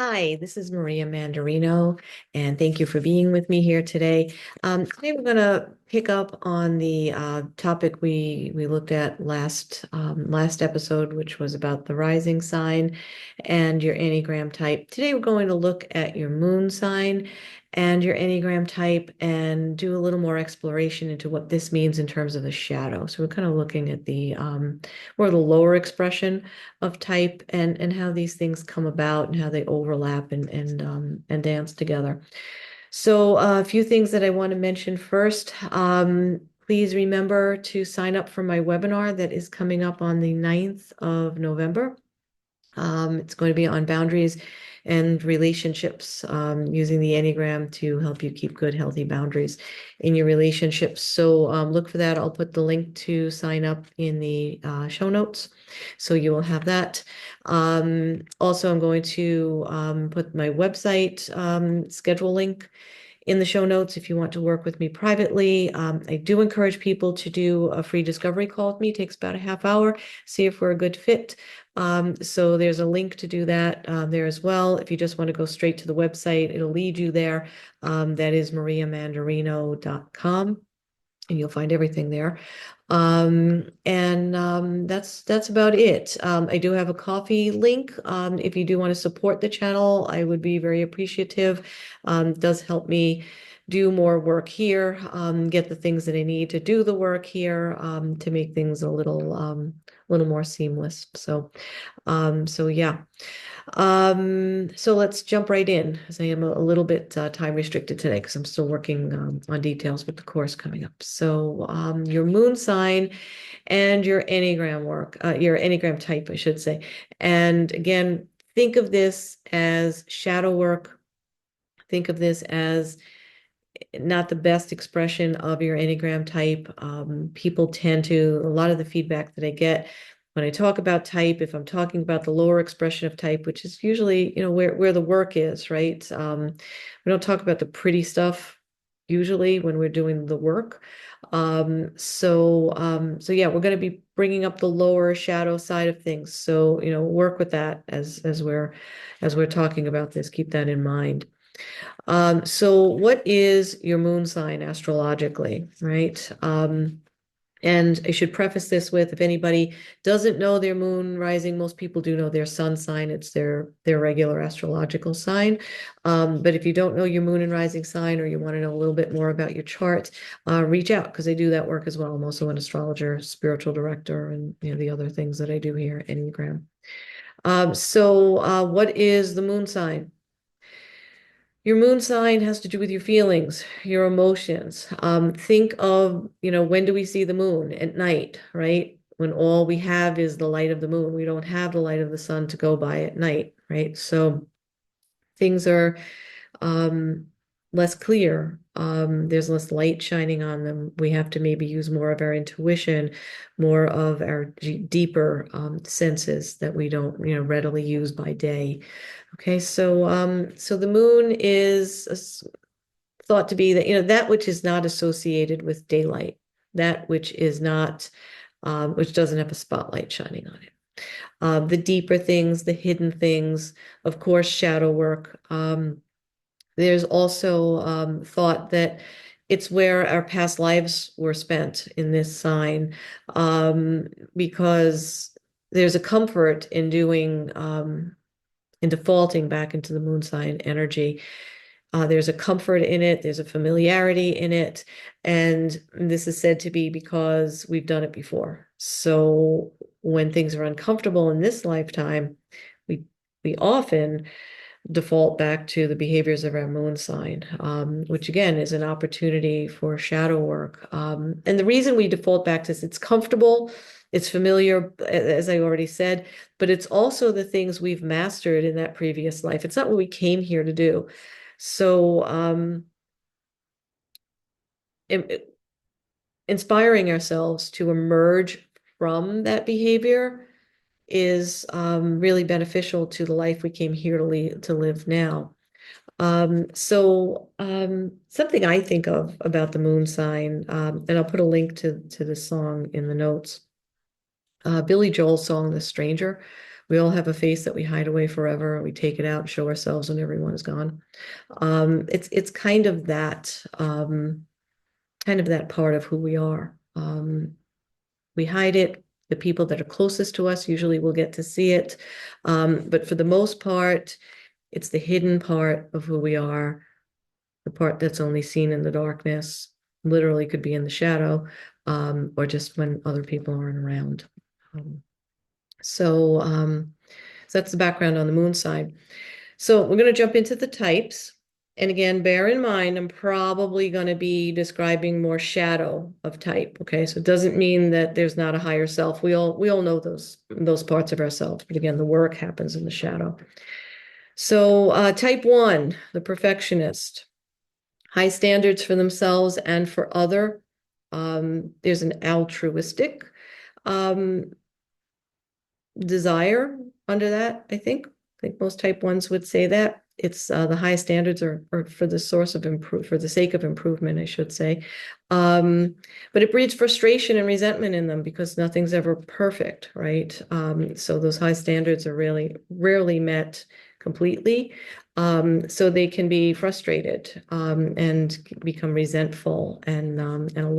Hi, this is Maria Mandarino, and thank you for being with me here today. Today we're going to pick up on the topic we looked at last episode, which was about the rising sign and your Enneagram type. Today we're going to look at your moon sign and your Enneagram type and do a little more exploration into what this means in terms of the shadow. So we're kind of looking at the more the lower expression of type and how these things come about and how they overlap and dance together. So a few things that I want to mention first. Please remember to sign up for my webinar that is coming up on the 9th of November. It's going to be on boundaries and relationships, using the Enneagram to help you keep good, healthy boundaries in your relationships. So look for that. I'll put the link to sign up in the show notes. So you will have that. Also, I'm going to put my website schedule link in the show notes if you want to work with me privately. I do encourage people to do a free discovery call with me. It takes about a half hour, see if we're a good fit. So there's a link to do that there as well. If you just want to go straight to the website, it'll lead you there. That is mariamandarino.com. And you'll find everything there. That's about it. I do have a coffee link. If you do want to support the channel, I would be very appreciative. It does help me do more work here, get the things that I need to do the work here, to make things a little more seamless. So yeah. So let's jump right in, as I am a little bit time restricted today because I'm still working on details with the course coming up. So your moon sign and your Enneagram work, your Enneagram type, I should say. And again, think of this as shadow work. Think of this as not the best expression of your Enneagram type. People tend to, a lot of the feedback that I get when I talk about type, if I'm talking about the lower expression of type, which is usually, where the work is, right? We don't talk about the pretty stuff usually when we're doing the work. So yeah, we're going to be bringing up the lower shadow side of things. So, work with that as we're talking about this. Keep that in mind. So what is your moon sign astrologically, right? And I should preface this with, if anybody doesn't know their moon rising, most people do know their sun sign. It's their regular astrological sign. But if you don't know your moon and rising sign, or you want to know a little bit more about your chart, reach out, because I do that work as well. I'm also an astrologer, spiritual director, and the other things that I do here at Enneagram. So what is the moon sign? Your moon sign has to do with your feelings, your emotions. Think of, when do we see the moon? At night, right? When all we have is the light of the moon. We don't have the light of the sun to go by at night, right? So things are um, less clear. There's less light shining on them. We have to maybe use more of our intuition, more of our deeper senses that we don't, readily use by day. Okay, so the moon is thought to be that, that which is not associated with daylight, that which is not, which doesn't have a spotlight shining on it. The deeper things, the hidden things, of course, shadow work. There's also thought that it's where our past lives were spent in this sign, because there's a comfort in doing, in defaulting back into the moon sign energy. There's a comfort in it, there's a familiarity in it, and this is said to be because we've done it before. So when things are uncomfortable in this lifetime, we we often default back to the behaviors of our moon sign, which again is an opportunity for shadow work. And the reason we default back to this, it's comfortable, it's familiar, as I already said, but it's also the things we've mastered in that previous life. It's not what we came here to do. So, inspiring ourselves to emerge from that behavior is really beneficial to the life we came here to live now. Something I think of about the moon sign, and I'll put a link to the song in the notes. Billy Joel's song "The Stranger" We all have a face that we hide away forever. We take it out and show ourselves when everyone is gone. It's kind of that part of who we are. We hide it. The people that are closest to us usually will get to see it. But for the most part, it's the hidden part of who we are, the part that's only seen in the darkness, literally could be in the shadow, or just when other people aren't around. Um, so, so that's the background on the moon sign. So we're going to jump into the types. And again, bear in mind, I'm probably going to be describing more shadow of type. Okay, so it doesn't mean that there's not a higher self. We all know those parts of ourselves, but again, the work happens in the shadow. So type 1, the perfectionist, high standards for themselves and for other. There's an altruistic um, desire under that, I think. I think most type 1s would say that. It's the high standards are for the source of for the sake of improvement, I should say. But it breeds frustration and resentment in them because nothing's ever perfect, right? So those high standards are really rarely met completely. So they can be frustrated and become resentful and a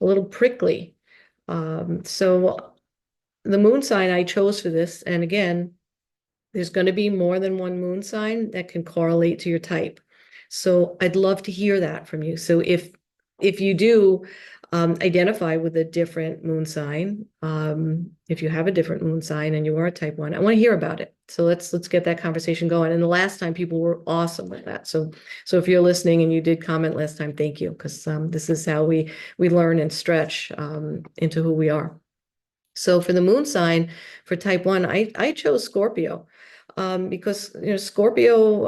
little prickly. So the moon sign I chose for this, and again, there's going to be more than one moon sign that can correlate to your type. So I'd love to hear that from you. So if you do identify with a different moon sign, if you have a different moon sign and you are a type 1, I want to hear about it. So let's get that conversation going. And the last time people were awesome with that. So if you're listening and you did comment last time, thank you, because this is how we learn and stretch into who we are. So for the moon sign for type 1, I chose Scorpio because Scorpio,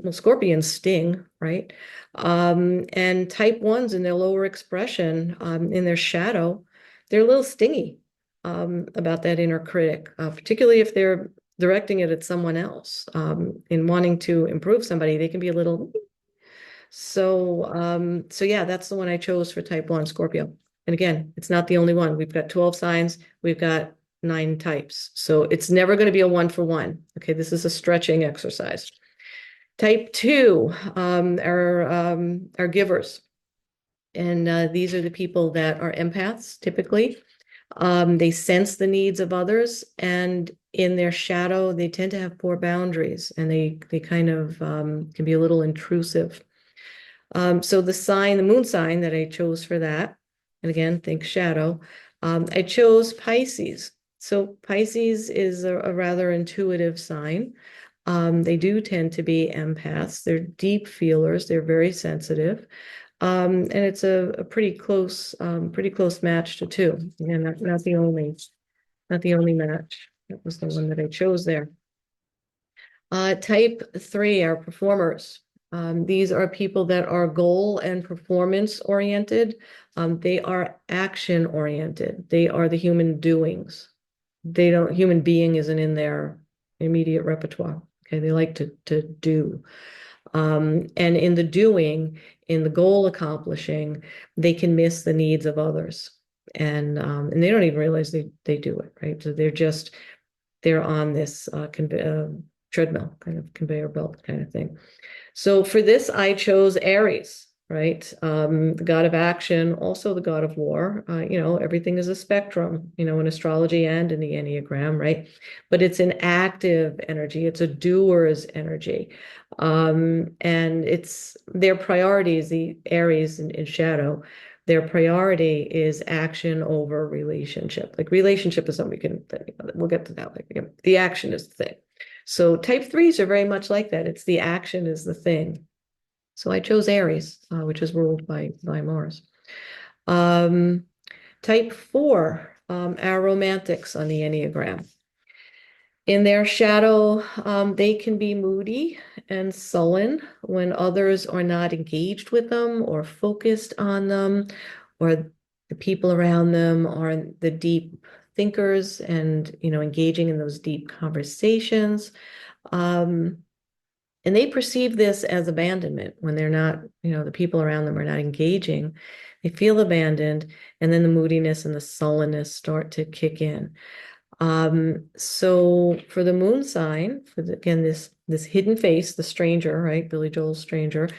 well, scorpions sting, right? And type 1s in their lower expression, in their shadow, they're a little stingy about that inner critic, particularly if they're directing it at someone else. In wanting to improve somebody, they can be a little. So yeah, that's the one I chose for type 1, Scorpio. And again, it's not the only one. We've got 12 signs, we've got 9 types. So it's never going to be a 1-for-1. Okay, this is a stretching exercise. Type 2 are givers. And these are the people that are empaths, typically. They sense the needs of others, and in their shadow, they tend to have poor boundaries, and they kind of can be a little intrusive. So the moon sign that I chose for that, and again, think shadow, I chose Pisces. So Pisces is a rather intuitive sign. They do tend to be empaths. They're deep feelers. They're very sensitive. And it's a pretty close match to 2. And not the only match. That was the one that I chose there. Type 3 are performers. These are people that are goal and performance oriented. They are action oriented. They are the human doings. Human being isn't in their immediate repertoire. Okay, they like to do. And in the doing, in the goal accomplishing, they can miss the needs of others. And they don't even realize they do it, right? So they're on this treadmill, kind of conveyor belt kind of thing. So for this, I chose Aries, right? The god of action, also the god of war. Everything is a spectrum, in astrology and in the Enneagram, right? But it's an active energy. It's a doer's energy. And it's their priority is the Aries in shadow. Their priority is action over relationship. Like relationship is something we'll get to that. Like the action is the thing. So type 3s are very much like that. It's the action is the thing. So I chose Aries, which is ruled by Mars. Type 4 are romantics on the Enneagram. In their shadow, they can be moody and sullen when others are not engaged with them or focused on them, or the people around them are the deep thinkers and, engaging in those deep conversations. And they perceive this as abandonment when they're not, the people around them are not engaging. They feel abandoned, and then the moodiness and the sullenness start to kick in. So for the moon sign, again, this hidden face, the stranger, right? Billy Joel's stranger.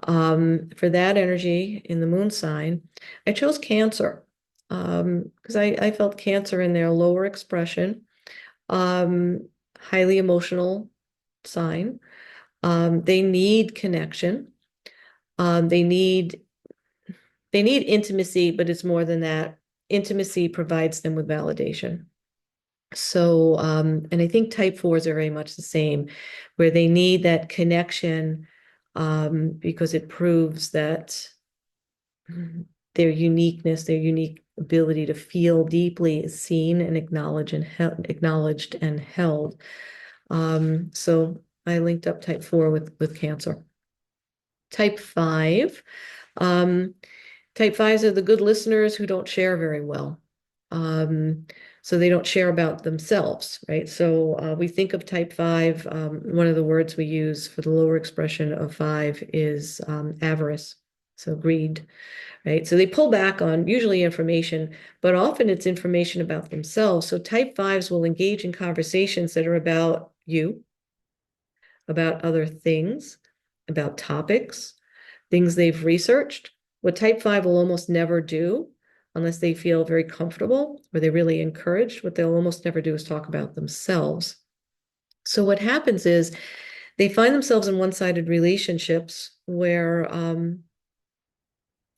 For that energy in the moon sign, I chose Cancer. Because I felt Cancer in their lower expression, highly emotional sign. They need connection. Um, they need they need intimacy, but it's more than that. Intimacy provides them with validation. So, and I think type fours are very much the same, where they need that connection, because it proves that their uniqueness, their unique ability to feel deeply is seen and acknowledged and held. So I linked up type four with Cancer. Type five. Um, Type fives are the good listeners who don't share very well. Um, so they don't share about themselves, right? So we think of type five. One of the words we use for the lower expression of five is avarice, so greed, right? So they pull back on usually information, but often it's information about themselves. So type fives will engage in conversations that are about you, about other things, about topics, things they've researched. What type 5 will almost never do, unless they feel very comfortable or they're really encouraged, what they'll almost never do is talk about themselves. So what happens is they find themselves in one-sided relationships where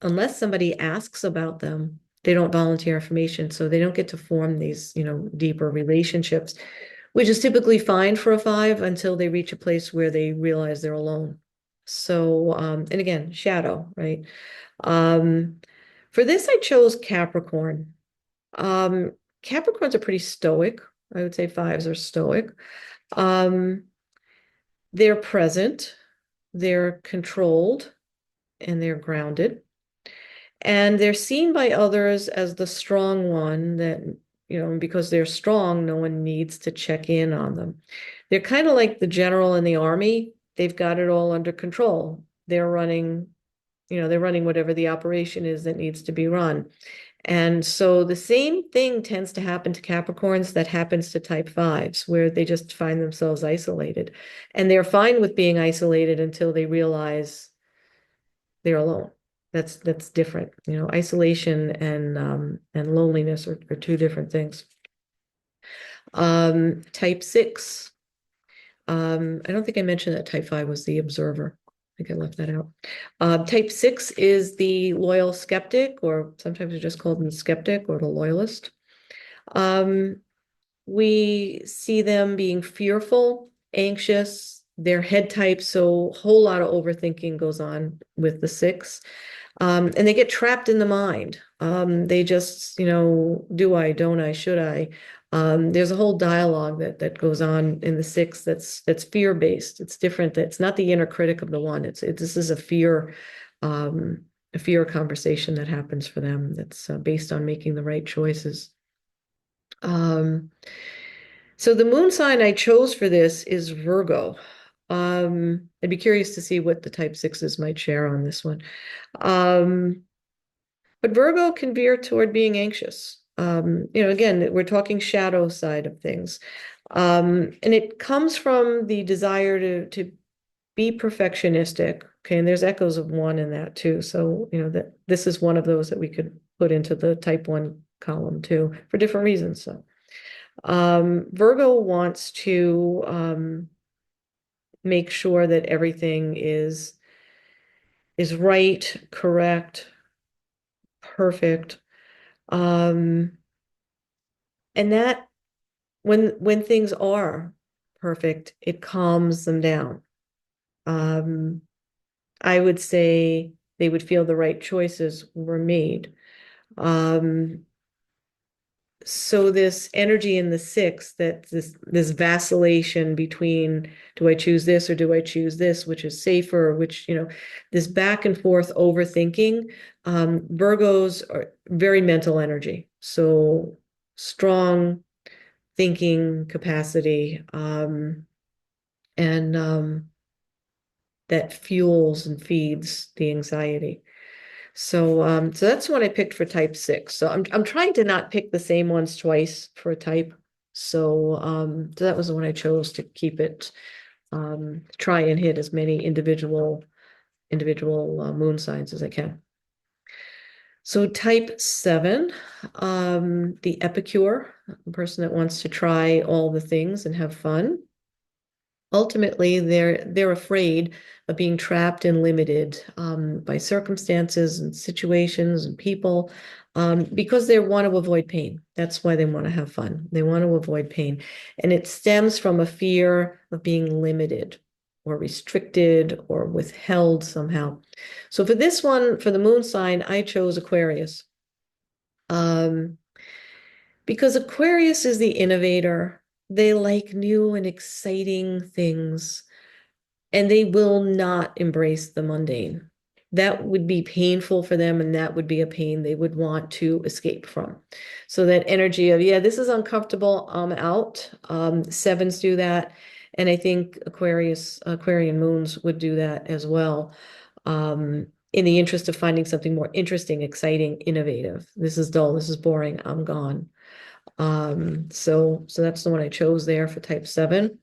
unless somebody asks about them, they don't volunteer information. So they don't get to form these, deeper relationships, which is typically fine for a five until they reach a place where they realize they're alone. So, and again, shadow, right? Um, for this, I chose Capricorn. Um, Capricorns are pretty stoic. I would say fives are stoic. Um, they're present, they're controlled, and they're grounded. And they're seen by others as the strong one that, because they're strong, no one needs to check in on them. They're kind of like the general in the army. They've got it all under control. They're running whatever the operation is that needs to be run. And so the same thing tends to happen to Capricorns that happens to type fives, where they just find themselves isolated. And they're fine with being isolated until they realize they're alone. That's different. Isolation and loneliness are two different things. Type six. I don't think I mentioned that type five was the observer. I think I left that out. Type six is the loyal skeptic, or sometimes we just call them the skeptic or the loyalist. We see them being fearful, anxious, their head type, so a whole lot of overthinking goes on with the six. And they get trapped in the mind. They just, do I, don't I, should I? There's a whole dialogue that goes on in the six that's fear-based. It's different. It's not the inner critic of the one. This is a fear conversation that happens for them that's based on making the right choices. Um, so the moon sign I chose for this is Virgo. I'd be curious to see what the type sixes might share on this one. Um, but Virgo can veer toward being anxious. Again, we're talking shadow side of things. And it comes from the desire to be perfectionistic. Okay, and there's echoes of one in that too. So, that this is one of those that we could put into the type one column too, for different reasons. So, Virgo wants to make sure that everything is right, correct, perfect. Um, and that when things are perfect, it calms them down. Um, I would say they would feel the right choices were made. Um, so this energy in the six, that this vacillation between, do I choose this or do I choose this, which is safer, which, this back and forth overthinking. Virgos are very mental energy, so strong thinking capacity, and that fuels and feeds the anxiety. So that's what I picked for type six. So I'm trying to not pick the same ones twice for a type. So that was the one I chose to keep it, try and hit as many individual moon signs as I can. So type 7, the epicure, the person that wants to try all the things and have fun. Ultimately, they're afraid of being trapped and limited by circumstances and situations and people, because they want to avoid pain. That's why they want to have fun. They want to avoid pain. And it stems from a fear of being limited or restricted or withheld somehow. So for this one, for the moon sign, I chose Aquarius. Um, because Aquarius is the innovator. They like new and exciting things, and they will not embrace the mundane. That would be painful for them, and that would be a pain they would want to escape from. So that energy of, yeah, this is uncomfortable, I'm out. Sevens do that, and I think Aquarian moons would do that as well. In the interest of finding something more interesting, exciting, innovative. This is dull, this is boring, I'm gone. So that's the one I chose there for type 7.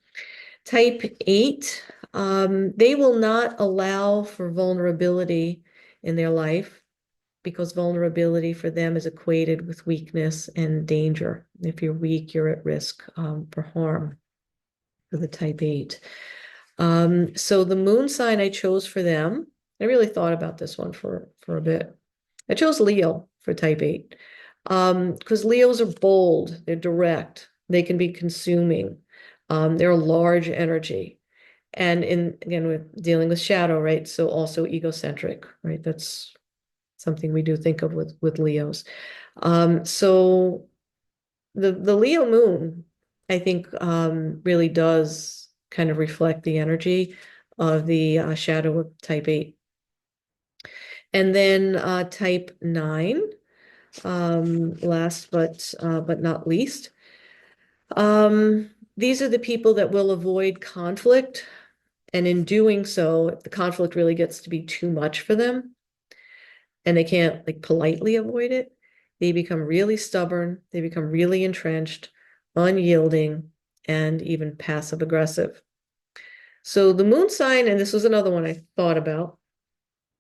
Type 8, they will not allow for vulnerability in their life because vulnerability for them is equated with weakness and danger. If you're weak, you're at risk for harm for the type 8. So the moon sign I chose for them, I really thought about this one for a bit. I chose Leo for type 8 because Leos are bold, they're direct, they can be consuming, they're a large energy. And again, we're dealing with shadow, right? So also egocentric, right? That's something we do think of with Leos. So the Leo moon, I think, really does kind of reflect the energy of the shadow of type 8. And then type 9, last but not least. These are the people that will avoid conflict. And in doing so, if the conflict really gets to be too much for them and they can't like politely avoid it, they become really stubborn, they become really entrenched, unyielding, and even passive aggressive. So the moon sign, and this was another one I thought about,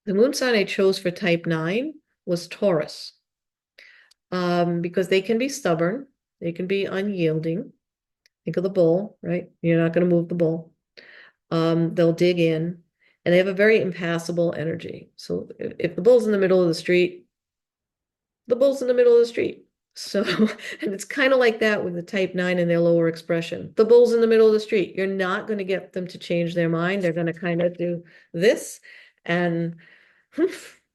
the moon sign I chose for type 9 was Taurus, because they can be stubborn, they can be unyielding. Think of the bull, right? You're not going to move the bull. They'll dig in, and they have a very impassable energy. So if the bull's in the middle of the street, the bull's in the middle of the street. So, and it's kind of like that with the type 9 and their lower expression. The bull's in the middle of the street. You're not going to get them to change their mind. They're going to kind of do this and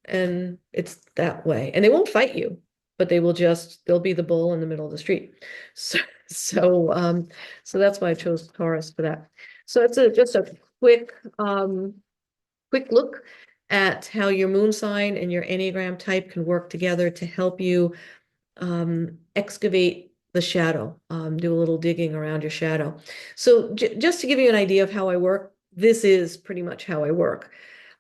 and it's that way. And they won't fight you, but they'll be the bull in the middle of the street. So so so that's why I chose Taurus for that. So it's just a quick look at how your moon sign and your Enneagram type can work together to help you excavate the shadow, do a little digging around your shadow. So just to give you an idea of how I work, this is pretty much how I work.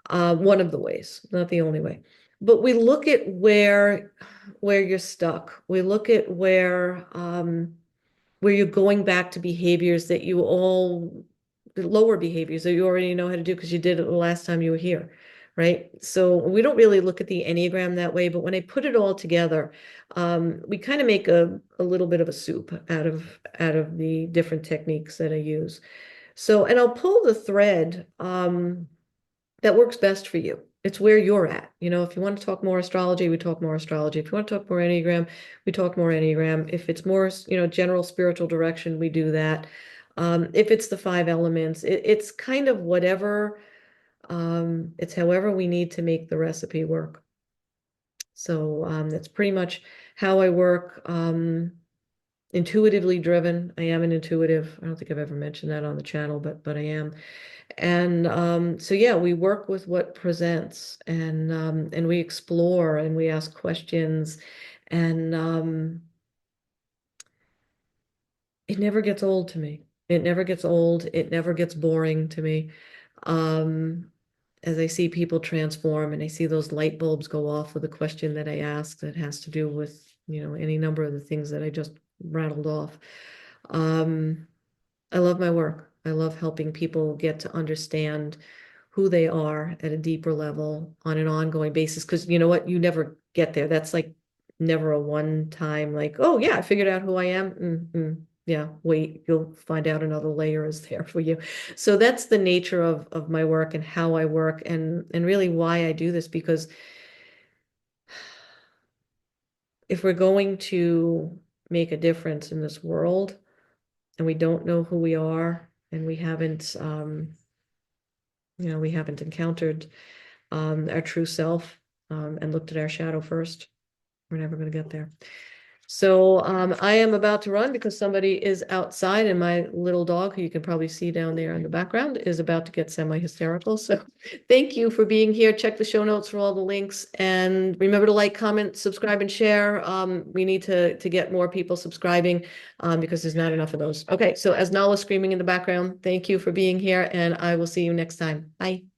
One of the ways, not the only way. But we look at where you're stuck. We look at where you're going back to behaviors that the lower behaviors that you already know how to do because you did it the last time you were here, right? So we don't really look at the Enneagram that way, but when I put it all together, we kind of make a little bit of a soup out of the different techniques that I use. So, and I'll pull the thread that works best for you. It's where you're at. If you want to talk more astrology, we talk more astrology. If you want to talk more Enneagram, we talk more Enneagram. If it's more, general spiritual direction, we do that. If it's the 5 elements, it's kind of whatever, it's however we need to make the recipe work. So that's pretty much how I work. Intuitively driven. I am an intuitive. I don't think I've ever mentioned that on the channel, but I am. And so yeah, we work with what presents, and we explore and we ask questions, and it never gets old to me. It never gets old. It never gets boring to me. Um, as I see people transform and I see those light bulbs go off with a question that I ask that has to do with, any number of the things that I just rattled off. I love my work. I love helping people get to understand who they are at a deeper level on an ongoing basis. Because you know what? You never get there. That's like never a one time, like, oh, yeah, I figured out who I am. Yeah, wait, you'll find out another layer is there for you. So that's the nature of my work and how I work and really why I do this. Because if we're going to make a difference in this world and we don't know who we are and we haven't encountered our true self and looked at our shadow first, we're never going to get there. So I am about to run because somebody is outside and my little dog, who you can probably see down there in the background, is about to get semi-hysterical. So thank you for being here. Check the show notes for all the links. And remember to like, comment, subscribe, and share. We need to get more people subscribing because there's not enough of those. Okay, so as Nala's screaming in the background, thank you for being here, and I will see you next time. Bye.